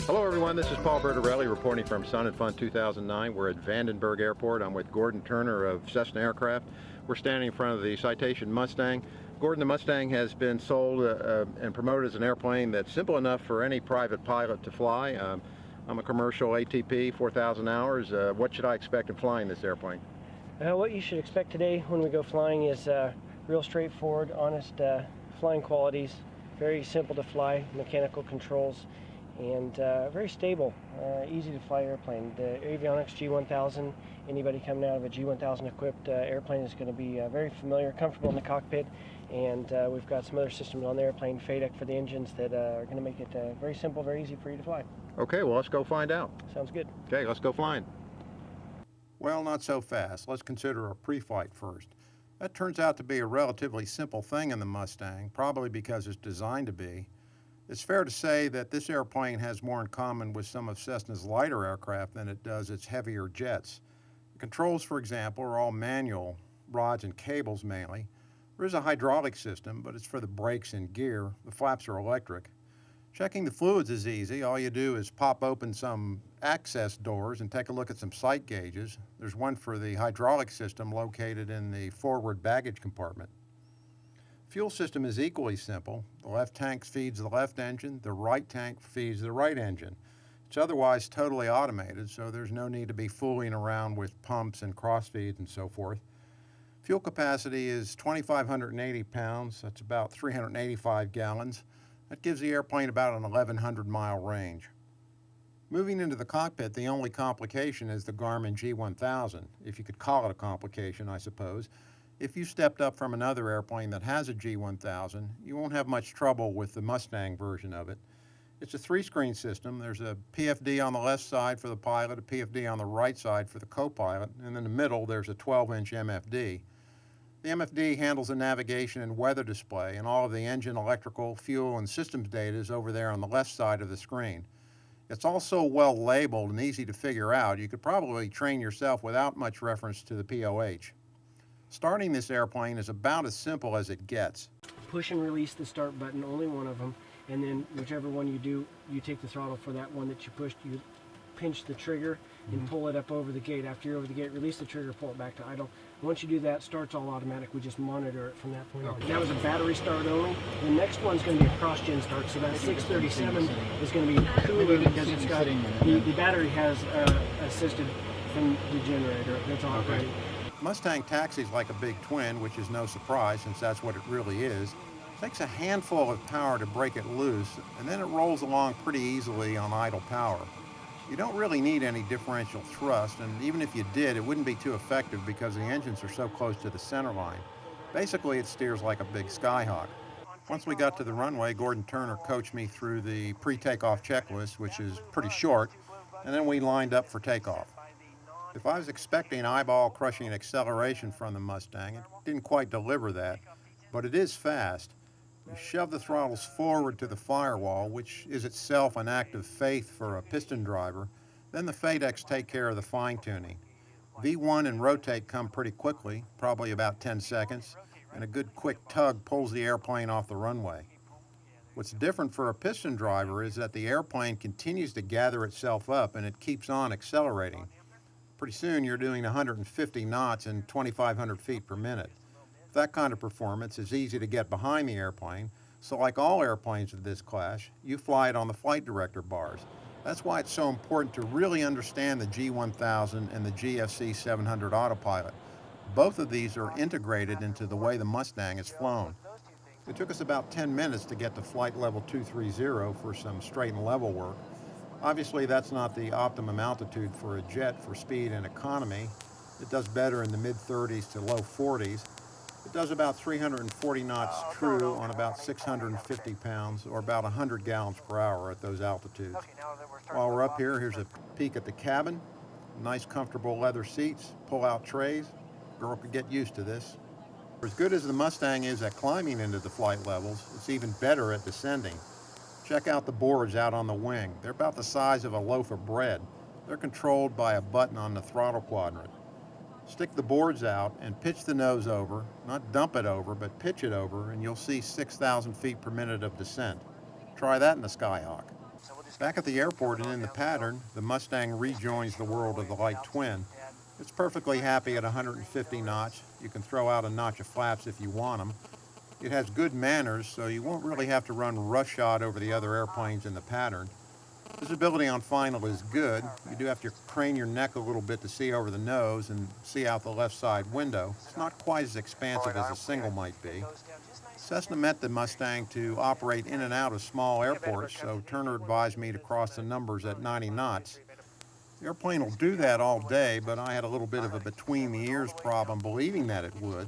Hello everyone, this is Paul Bertorelli reporting from Sun and Fun 2009. We're at Vandenberg Airport. I'm with Gordon Turner of Cessna Aircraft. We're standing in front of the Citation Mustang. Gordon, the Mustang has been sold and promoted as an airplane that's simple enough for any private pilot to fly. I'm a commercial ATP, 4,000 hours. What should I expect in flying this airplane? What you should expect today when we go flying is real straightforward, honest flying qualities. Very simple to fly, mechanical controls, and very stable, easy to fly airplane. The avionics G1000, anybody coming out of a G1000 equipped airplane is going to be very familiar, comfortable in the cockpit, and we've got some other systems on the airplane, FADEC for the engines, that are going to make it very simple, very easy for you to fly. Okay, well let's go find out. Sounds good. Okay, let's go flying. Well, not so fast. Let's consider a pre-flight first. That turns out to be a relatively simple thing in the Mustang, probably because it's designed to be. It's fair to say that this airplane has more in common with some of Cessna's lighter aircraft than it does its heavier jets. The controls, for example, are all manual, rods and cables mainly. There is a hydraulic system, but it's for the brakes and gear. The flaps are electric. Checking the fluids is easy. All you do is pop open some access doors and take a look at some sight gauges. There's one for the hydraulic system located in the forward baggage compartment. Fuel system is equally simple. The left tank feeds the left engine, the right tank feeds the right engine. It's otherwise totally automated, so there's no need to be fooling around with pumps and cross feeds and so forth. Fuel capacity is 2,580 pounds, that's about 385 gallons. That gives the airplane about an 1,100-mile range. Moving into the cockpit, the only complication is the Garmin G1000, if you could call it a complication, I suppose. If you stepped up from another airplane that has a G1000, you won't have much trouble with the Mustang version of it. It's a three-screen system. There's a PFD on the left side for the pilot, a PFD on the right side for the co-pilot, and in the middle there's a 12-inch MFD. The MFD handles the navigation and weather display, and all of the engine, electrical, fuel, and systems data is over there on the left side of the screen. It's also well labeled and easy to figure out. You could probably train yourself without much reference to the POH. Starting this airplane is about as simple as it gets. Push and release the start button, only one of them, and then whichever one you do, you take the throttle for that one that you pushed, you pinch the trigger and pull it up over the gate. After you're over the gate, release the trigger, pull it back to idle. Once you do that, start's all automatic. We just monitor it from that point on. That was a battery start only. The next one's going to be a cross-gen start, so that 637 is going to be cooler because it's got, the battery has assisted from the generator that's operating. Mustang taxis like a big twin, which is no surprise since that's what it really is. It takes a handful of power to break it loose, and then it rolls along pretty easily on idle power. You don't really need any differential thrust, and even if you did, it wouldn't be too effective because the engines are so close to the center line. Basically, it steers like a big Skyhawk. Once we got to the runway, Gordon Turner coached me through the pre-takeoff checklist, which is pretty short, and then we lined up for takeoff. If I was expecting eyeball-crushing acceleration from the Mustang, it didn't quite deliver that, but it is fast. You shove the throttles forward to the firewall, which is itself an act of faith for a piston driver. Then the FADECs take care of the fine-tuning. V1 and rotate come pretty quickly, probably about 10 seconds, and a good quick tug pulls the airplane off the runway. What's different for a piston driver is that the airplane continues to gather itself up and it keeps on accelerating. Pretty soon you're doing 150 knots and 2,500 feet per minute. That kind of performance is easy to get behind the airplane, so like all airplanes of this class, you fly it on the flight director bars. That's why it's so important to really understand the G1000 and the GFC 700 autopilot. Both of these are integrated into the way the Mustang is flown. It took us about 10 minutes to get to flight level 230 for some straight and level work. Obviously, that's not the optimum altitude for a jet for speed and economy. It does better in the mid-30s to low 40s. It does about 340 knots true on about 650 pounds, or about 100 gallons per hour at those altitudes. While we're up here, here's a peek at the cabin. Nice, comfortable leather seats, pull-out trays. Girl could get used to this. As good as the Mustang is at climbing into the flight levels, it's even better at descending. Check out the boards out on the wing. They're about the size of a loaf of bread. They're controlled by a button on the throttle quadrant. Stick the boards out and pitch the nose over, not dump it over, but pitch it over, and you'll see 6,000 feet per minute of descent. Try that in the Skyhawk. Back at the airport and in the pattern, the Mustang rejoins the world of the light twin. It's perfectly happy at 150 knots. You can throw out a notch of flaps if you want them. It has good manners, so you won't really have to run roughshod over the other airplanes in the pattern. Visibility on final is good. You do have to crane your neck a little bit to see over the nose and see out the left side window. It's not quite as expansive as a single might be. Cessna meant the Mustang to operate in and out of small airports, so Turner advised me to cross the numbers at 90 knots. The airplane will do that all day, but I had a little bit of a between the ears problem believing that it would,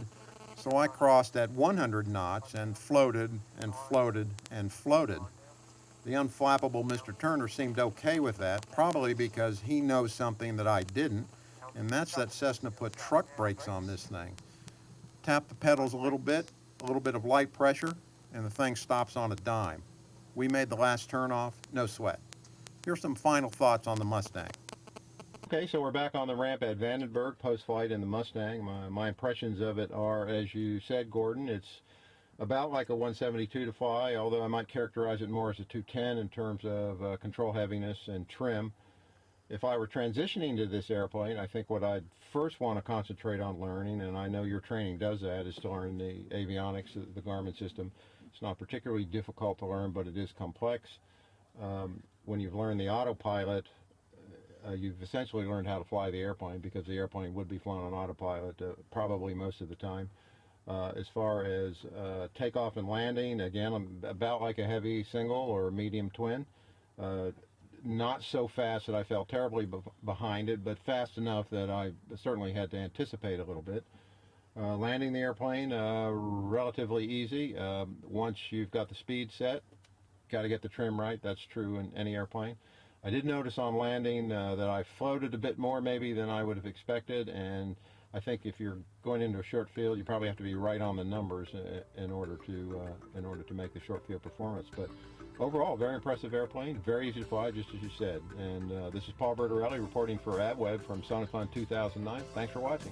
so I crossed at 100 knots and floated and floated and floated. The unflappable Mr. Turner seemed okay with that, probably because he knows something that I didn't, and that's that Cessna put truck brakes on this thing. Tap the pedals a little bit of light pressure, and the thing stops on a dime. We made the last turnoff, no sweat. Here's some final thoughts on the Mustang. Okay, so we're back on the ramp at Vandenberg, post-flight in the Mustang. My impressions of it are, as you said, Gordon, it's about like a 172 to fly, although I might characterize it more as a 210 in terms of control heaviness and trim. If I were transitioning to this airplane, I think what I'd first want to concentrate on learning, and I know your training does that, is to learn the avionics of the Garmin system. It's not particularly difficult to learn, but it is complex. When you've learned the autopilot, you've essentially learned how to fly the airplane, because the airplane would be flown on autopilot probably most of the time. As far as takeoff and landing, again, I'm about like a heavy single or medium twin. Not so fast that I felt terribly behind it, but fast enough that I certainly had to anticipate a little bit. Landing the airplane, relatively easy. Once you've got the speed set, got to get the trim right. That's true in any airplane. I did notice on landing that I floated a bit more maybe than I would have expected, and I think if you're going into a short field, you probably have to be right on the numbers in order to make the short field performance. But overall, very impressive airplane, very easy to fly, just as you said. And this is Paul Bertorelli reporting for AVweb from Sun and Fun 2009. Thanks for watching.